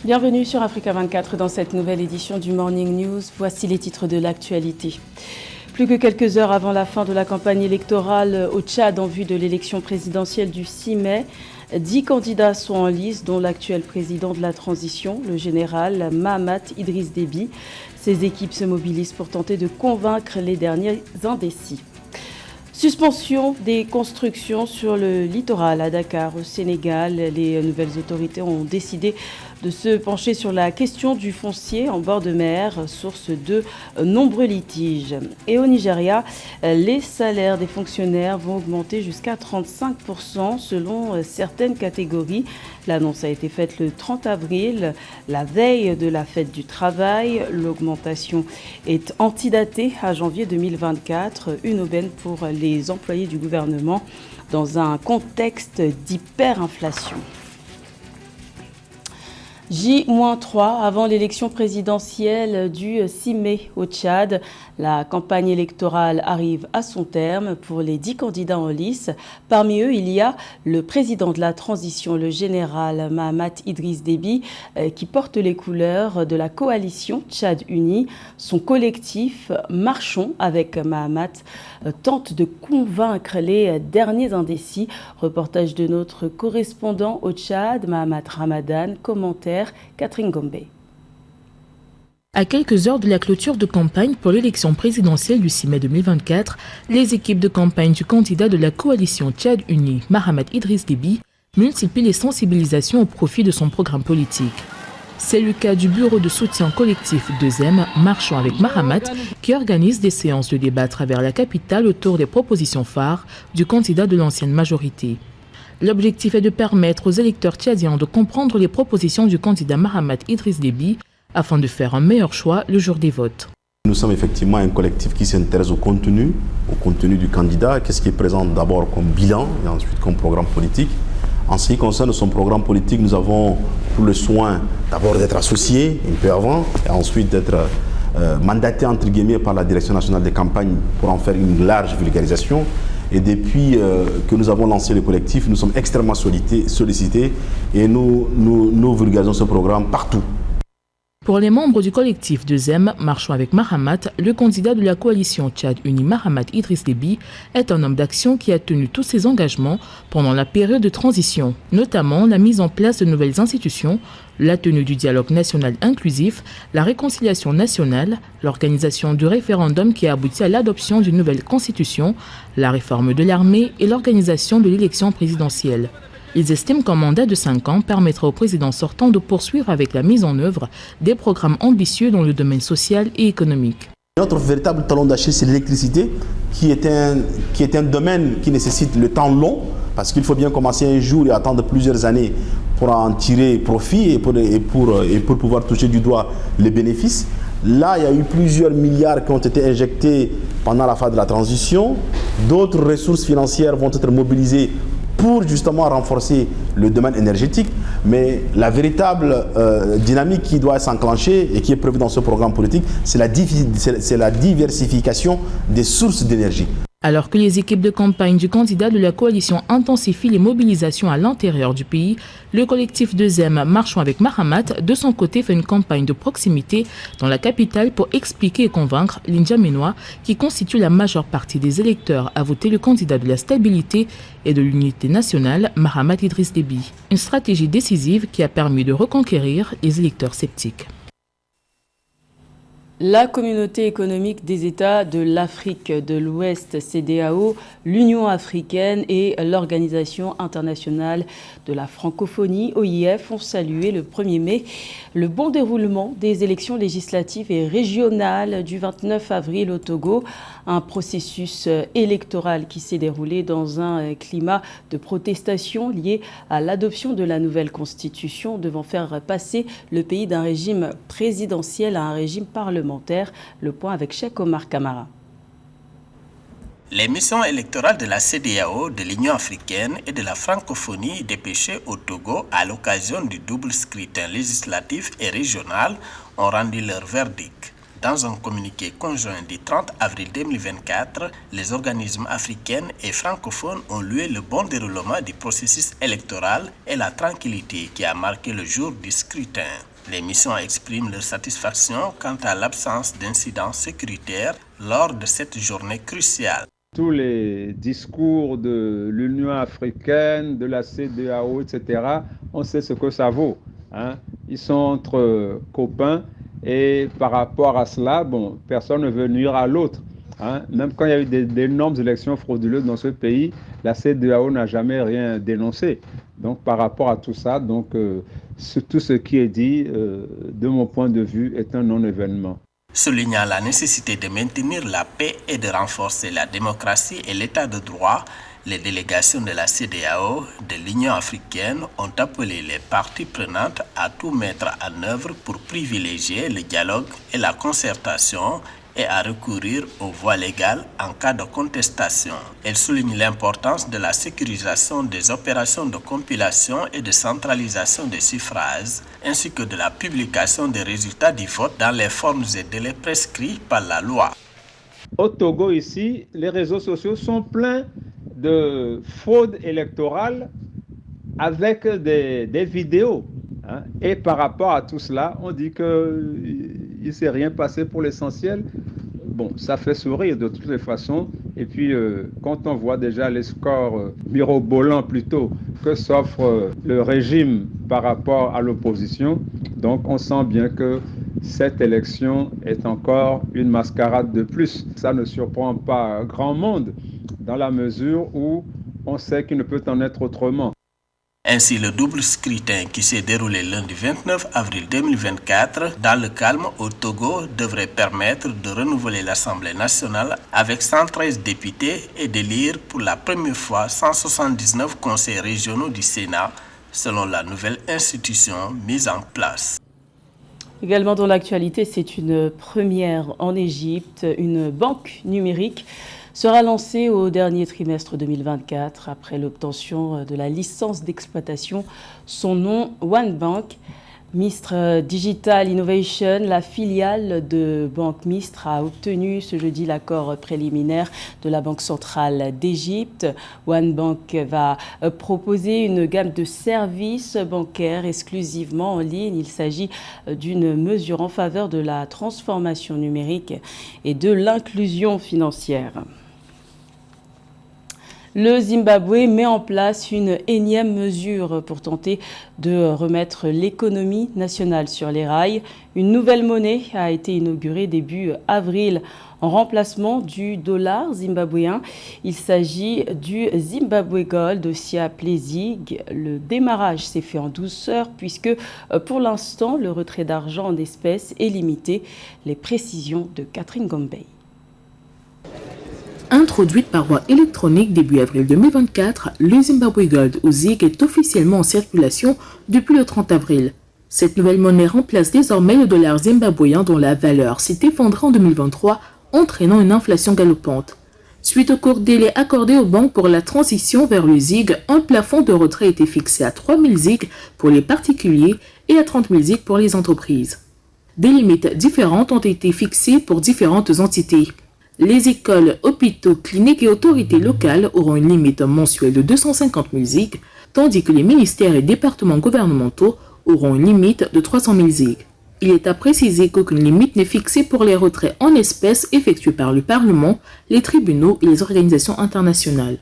Bienvenue sur Africa 24 dans cette nouvelle édition du Morning News. Voici les titres de l'actualité. Plus que quelques heures avant la fin de la campagne électorale au Tchad en vue de l'élection présidentielle du 6 mai, 10 candidats sont en lice, dont l'actuel président de la transition, le général Mahamat Idriss Déby. Ses équipes se mobilisent pour tenter de convaincre les derniers indécis. Suspension des constructions sur le littoral à Dakar, au Sénégal. Les nouvelles autorités ont décidé de se pencher sur la question du foncier en bord de mer, source de nombreux litiges. Et au Nigeria, les salaires des fonctionnaires vont augmenter jusqu'à 35% selon certaines catégories. L'annonce a été faite le 30 avril, la veille de la fête du travail. L'augmentation est antidatée à janvier 2024, une aubaine pour les employés du gouvernement dans un contexte d'hyperinflation. J-3 avant l'élection présidentielle du 6 mai au Tchad. La campagne électorale arrive à son terme pour les 10 candidats en lice. Parmi eux, il y a le président de la transition, le général Mahamat Idriss Déby, qui porte les couleurs de la coalition Tchad Uni. Son collectif Marchons avec Mahamat tente de convaincre les derniers indécis. Reportage de notre correspondant au Tchad, Mahamat Ramadan, commentaire Catherine Gombe. À quelques heures de la clôture de campagne pour l'élection présidentielle du 6 mai 2024, les équipes de campagne du candidat de la coalition Tchad Uni, Mahamat Idriss Déby, multiplient les sensibilisations au profit de son programme politique. C'est le cas du bureau de soutien collectif 2M, Marchons avec Mahamat, qui organise des séances de débat à travers la capitale autour des propositions phares du candidat de l'ancienne majorité. L'objectif est de permettre aux électeurs tchadiens de comprendre les propositions du candidat Mahamat Idriss Déby afin de faire un meilleur choix le jour des votes. Nous sommes effectivement un collectif qui s'intéresse au contenu du candidat, qu'est-ce qui est présent d'abord comme bilan et ensuite comme programme politique. En ce qui concerne son programme politique, nous avons tout le soin d'abord d'être associés un peu avant et ensuite d'être mandatés entre guillemets par la Direction nationale des campagnes pour en faire une large vulgarisation. Et depuis que nous avons lancé le collectif, nous sommes extrêmement sollicités et nous vulgarisons ce programme partout. Pour les membres du collectif 2M, Marchons avec Mahamat, le candidat de la coalition Tchad Uni Mahamat Idriss Déby est un homme d'action qui a tenu tous ses engagements pendant la période de transition, notamment la mise en place de nouvelles institutions, la tenue du dialogue national inclusif, la réconciliation nationale, l'organisation du référendum qui a abouti à l'adoption d'une nouvelle constitution, la réforme de l'armée et l'organisation de l'élection présidentielle. Ils estiment qu'un mandat de 5 ans permettra au président sortant de poursuivre avec la mise en œuvre des programmes ambitieux dans le domaine social et économique. Notre véritable talon d'Achille, c'est l'électricité, qui est un domaine qui nécessite le temps long, parce qu'il faut bien commencer un jour et attendre plusieurs années pour en tirer profit et pour pouvoir toucher du doigt les bénéfices. Là, il y a eu plusieurs milliards qui ont été injectés pendant la phase de la transition. D'autres ressources financières vont être mobilisées pour justement renforcer le domaine énergétique. Mais la véritable dynamique qui doit s'enclencher et qui est prévue dans ce programme politique, c'est la diversification des sources d'énergie. Alors que les équipes de campagne du candidat de la coalition intensifient les mobilisations à l'intérieur du pays, le collectif 2M Marchons avec Mahamat, de son côté, fait une campagne de proximité dans la capitale pour expliquer et convaincre l'Indjamenois, qui constitue la majeure partie des électeurs, à voter le candidat de la stabilité et de l'unité nationale, Mahamat Idriss Déby. Une stratégie décisive qui a permis de reconquérir les électeurs sceptiques. La communauté économique des États de l'Afrique de l'Ouest, CEDEAO, l'Union africaine et l'Organisation internationale de la francophonie, OIF, ont salué le 1er mai le bon déroulement des élections législatives et régionales du 29 avril au Togo, un processus électoral qui s'est déroulé dans un climat de protestation lié à l'adoption de la nouvelle constitution devant faire passer le pays d'un régime présidentiel à un régime parlementaire. Le point avec Cheikh Omar Kamara. Les missions électorales de la CEDEAO, de l'Union africaine et de la francophonie dépêchées au Togo à l'occasion du double scrutin législatif et régional ont rendu leur verdict. Dans un communiqué conjoint du 30 avril 2024, les organismes africains et francophones ont loué le bon déroulement du processus électoral et la tranquillité qui a marqué le jour du scrutin. Les missions expriment leur satisfaction quant à l'absence d'incidents sécuritaires lors de cette journée cruciale. Tous les discours de l'Union africaine, de la CEDEAO, etc., on sait ce que ça vaut. Ils sont entre copains et par rapport à cela, personne ne veut nuire à l'autre. Même quand il y a eu d'énormes élections frauduleuses dans ce pays, la CEDEAO n'a jamais rien dénoncé. Donc par rapport à tout ça, tout ce qui est dit, de mon point de vue, est un non-événement. Soulignant la nécessité de maintenir la paix et de renforcer la démocratie et l'état de droit, les délégations de la CEDEAO, de l'Union africaine ont appelé les parties prenantes à tout mettre en œuvre pour privilégier le dialogue et la concertation et à recourir aux voies légales en cas de contestation. Elle souligne l'importance de la sécurisation des opérations de compilation et de centralisation des suffrages, ainsi que de la publication des résultats du vote dans les formes et délais prescrits par la loi. Au Togo, ici, les réseaux sociaux sont pleins de fraude électorale avec des vidéos. Et par rapport à tout cela, on dit qu'il ne s'est rien passé pour l'essentiel. Ça fait sourire de toutes les façons. Et puis, quand on voit déjà les scores mirobolants plutôt que s'offre le régime par rapport à l'opposition, donc on sent bien que cette élection est encore une mascarade de plus. Ça ne surprend pas grand monde dans la mesure où on sait qu'il ne peut en être autrement. Ainsi, le double scrutin qui s'est déroulé lundi 29 avril 2024 dans le calme au Togo devrait permettre de renouveler l'Assemblée nationale avec 113 députés et d'élire pour la première fois 179 conseils régionaux du Sénat, selon la nouvelle institution mise en place. Également dans l'actualité, c'est une première en Égypte, une banque numérique sera lancée au dernier trimestre 2024 après l'obtention de la licence d'exploitation. Son nom, OneBank. Mistre Digital Innovation, la filiale de Banque Mistre, a obtenu ce jeudi l'accord préliminaire de la Banque centrale d'Égypte. OneBank va proposer une gamme de services bancaires exclusivement en ligne. Il s'agit d'une mesure en faveur de la transformation numérique et de l'inclusion financière. Le Zimbabwe met en place une énième mesure pour tenter de remettre l'économie nationale sur les rails. Une nouvelle monnaie a été inaugurée début avril en remplacement du dollar zimbabwéen. Il s'agit du Zimbabwe Gold, aussi appelé ZiG. Le démarrage s'est fait en douceur puisque pour l'instant, le retrait d'argent en espèces est limité. Les précisions de Catherine Gombey. Introduite par voie électronique début avril 2024, le Zimbabwe Gold ou ZiG est officiellement en circulation depuis le 30 avril. Cette nouvelle monnaie remplace désormais le dollar zimbabwéen dont la valeur s'est effondrée en 2023, entraînant une inflation galopante. Suite au court délai accordé aux banques pour la transition vers le ZiG, un plafond de retrait a été fixé à 3 000 ZiG pour les particuliers et à 30 000 ZiG pour les entreprises. Des limites différentes ont été fixées pour différentes entités. Les écoles, hôpitaux, cliniques et autorités locales auront une limite mensuelle de 250 000 ZiG, tandis que les ministères et départements gouvernementaux auront une limite de 300 000 ZiG. Il est à préciser qu'aucune limite n'est fixée pour les retraits en espèces effectués par le Parlement, les tribunaux et les organisations internationales.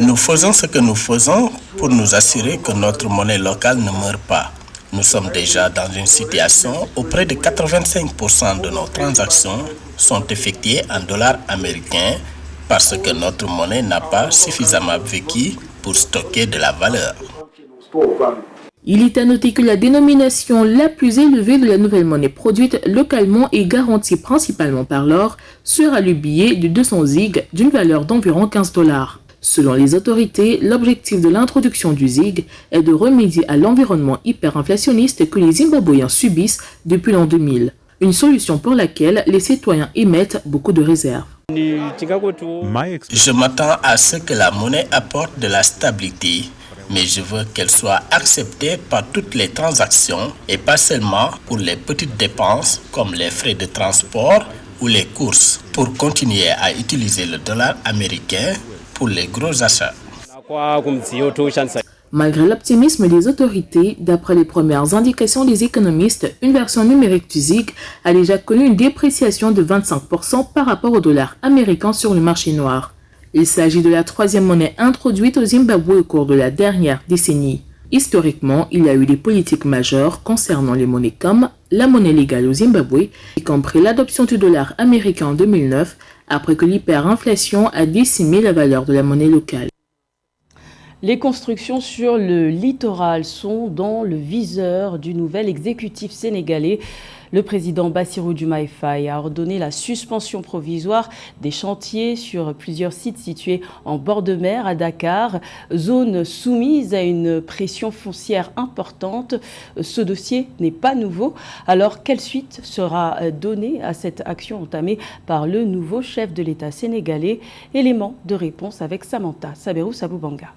Nous faisons ce que nous faisons pour nous assurer que notre monnaie locale ne meurt pas. Nous sommes déjà dans une situation où près de 85% de nos transactions sont effectuées en dollars américains parce que notre monnaie n'a pas suffisamment vécu pour stocker de la valeur. Il est à noter que la dénomination la plus élevée de la nouvelle monnaie produite localement et garantie principalement par l'or sera le billet de 200 ZiG d'une valeur d'environ 15 $. Selon les autorités, l'objectif de l'introduction du ZiG est de remédier à l'environnement hyperinflationniste que les Zimbabwéens subissent depuis l'an 2000. Une solution pour laquelle les citoyens émettent beaucoup de réserves. Je m'attends à ce que la monnaie apporte de la stabilité. mais je veux qu'elle soit acceptée par toutes les transactions et pas seulement pour les petites dépenses comme les frais de transport ou les courses, pour continuer à utiliser le dollar américain pour les gros achats. Malgré l'optimisme des autorités, d'après les premières indications des économistes, une version numérique du ZiG a déjà connu une dépréciation de 25% par rapport au dollar américain sur le marché noir. Il s'agit de la troisième monnaie introduite au Zimbabwe au cours de la dernière décennie. Historiquement, il y a eu des politiques majeures concernant les monnaies comme la monnaie légale au Zimbabwe, y compris l'adoption du dollar américain en 2009, après que l'hyperinflation a décimé la valeur de la monnaie locale. Les constructions sur le littoral sont dans le viseur du nouvel exécutif sénégalais. Le président Bassirou Diomaye Faye a ordonné la suspension provisoire des chantiers sur plusieurs sites situés en bord de mer à Dakar, zone soumise à une pression foncière importante. Ce dossier n'est pas nouveau. Alors, quelle suite sera donnée à cette action entamée par le nouveau chef de l'État sénégalais? Élément de réponse avec Samantha Saberou Saboubanga.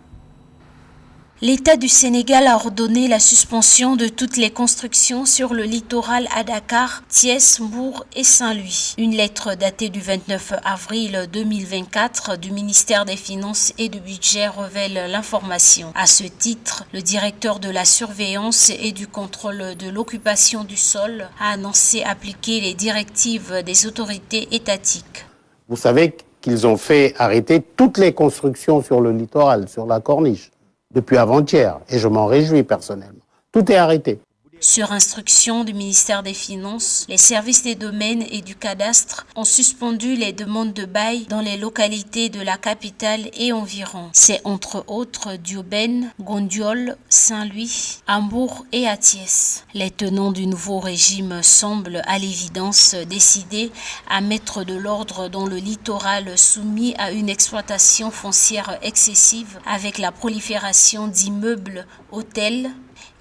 L'État du Sénégal a ordonné la suspension de toutes les constructions sur le littoral à Dakar, Thiès, Mbour et Saint-Louis. Une lettre datée du 29 avril 2024 du ministère des Finances et du Budget révèle l'information. À ce titre, le directeur de la surveillance et du contrôle de l'occupation du sol a annoncé appliquer les directives des autorités étatiques. Vous savez qu'ils ont fait arrêter toutes les constructions sur le littoral, sur la corniche, depuis avant-hier, et je m'en réjouis personnellement. Tout est arrêté. Sur instruction du ministère des Finances, les services des domaines et du cadastre ont suspendu les demandes de bail dans les localités de la capitale et environ. C'est entre autres Diobène, Gondiol, Saint-Louis, Hambourg et à Thiès. Les tenants du nouveau régime semblent à l'évidence décidés à mettre de l'ordre dans le littoral soumis à une exploitation foncière excessive avec la prolifération d'immeubles, hôtels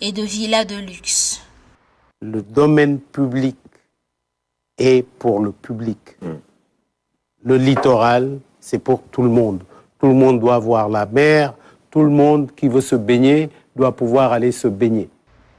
et de villas de luxe. Le domaine public est pour le public. Le littoral, c'est pour tout le monde. Tout le monde doit voir la mer. Tout le monde qui veut se baigner doit pouvoir aller se baigner.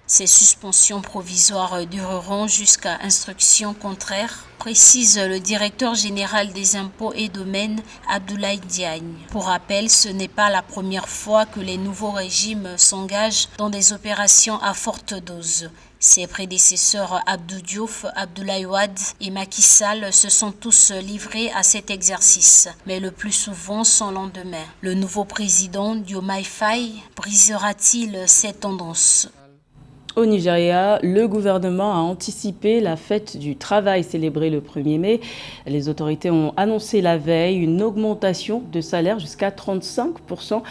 Ces suspensions provisoires dureront jusqu'à instruction contraire, précise le directeur général des impôts et domaines, Abdoulaye Diagne. Pour rappel, ce n'est pas la première fois que les nouveaux régimes s'engagent dans des opérations à forte dose. Ses prédécesseurs Abdou Diouf, Abdoulaye Wade et Macky Sall se sont tous livrés à cet exercice, mais le plus souvent sans lendemain. Le nouveau président Diomaye Faye brisera-t-il cette tendance ? Au Nigeria, le gouvernement a anticipé la fête du travail célébrée le 1er mai. Les autorités ont annoncé la veille une augmentation de salaire jusqu'à 35%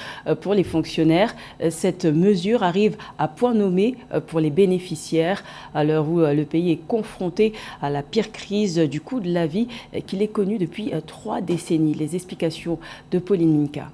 pour les fonctionnaires. Cette mesure arrive à point nommé pour les bénéficiaires à l'heure où le pays est confronté à la pire crise du coût de la vie qu'il ait connue depuis 3 décennies. Les explications de Pauline Minka.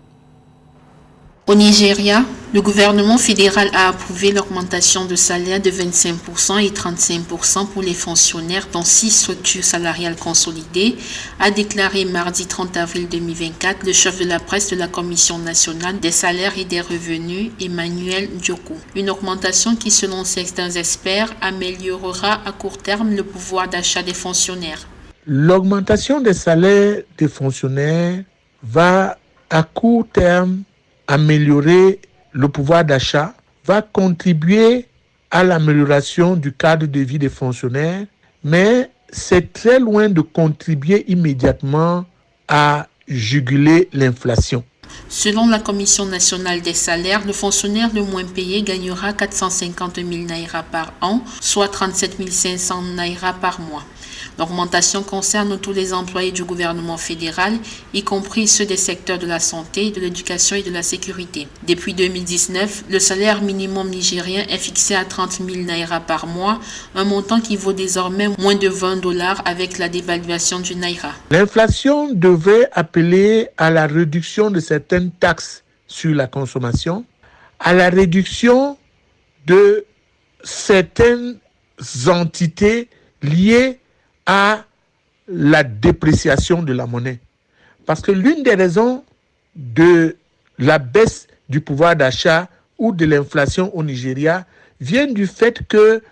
Au Nigeria, le gouvernement fédéral a approuvé l'augmentation de salaire de 25% et 35% pour les fonctionnaires dans 6 structures salariales consolidées, a déclaré mardi 30 avril 2024 le chef de la presse de la Commission nationale des salaires et des revenus, Emmanuel Dioko. Une augmentation qui, selon certains experts, améliorera à court terme le pouvoir d'achat des fonctionnaires. L'augmentation des salaires des fonctionnaires va à court terme améliorer le pouvoir d'achat, va contribuer à l'amélioration du cadre de vie des fonctionnaires, mais c'est très loin de contribuer immédiatement à juguler l'inflation. Selon la Commission nationale des salaires, le fonctionnaire le moins payé gagnera 450 000 naira par an, soit 37 500 naira par mois. L'augmentation concerne tous les employés du gouvernement fédéral, y compris ceux des secteurs de la santé, de l'éducation et de la sécurité. Depuis 2019, le salaire minimum nigérien est fixé à 30 000 naira par mois, un montant qui vaut désormais moins de $20 avec la dévaluation du naira. L'inflation devrait appeler à la réduction de certaines taxes sur la consommation, à la réduction de certaines entités liées à la dépréciation de la monnaie. Parce que l'une des raisons de la baisse du pouvoir d'achat ou de l'inflation au Nigeria vient du fait que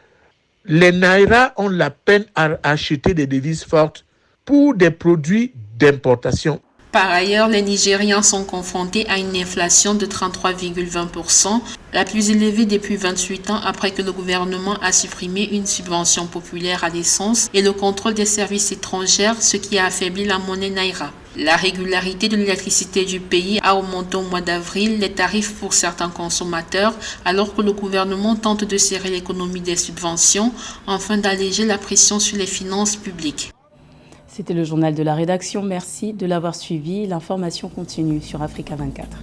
les naïras ont la peine à acheter des devises fortes pour des produits d'importation. Par ailleurs, les Nigérians sont confrontés à une inflation de 33,20%, la plus élevée depuis 28 ans après que le gouvernement a supprimé une subvention populaire à l'essence et le contrôle des services étrangers, ce qui a affaibli la monnaie naira. La régularité de l'électricité du pays a augmenté au mois d'avril les tarifs pour certains consommateurs, alors que le gouvernement tente de serrer l'économie des subventions afin d'alléger la pression sur les finances publiques. C'était le journal de la rédaction. Merci de l'avoir suivi. L'information continue sur Africa 24.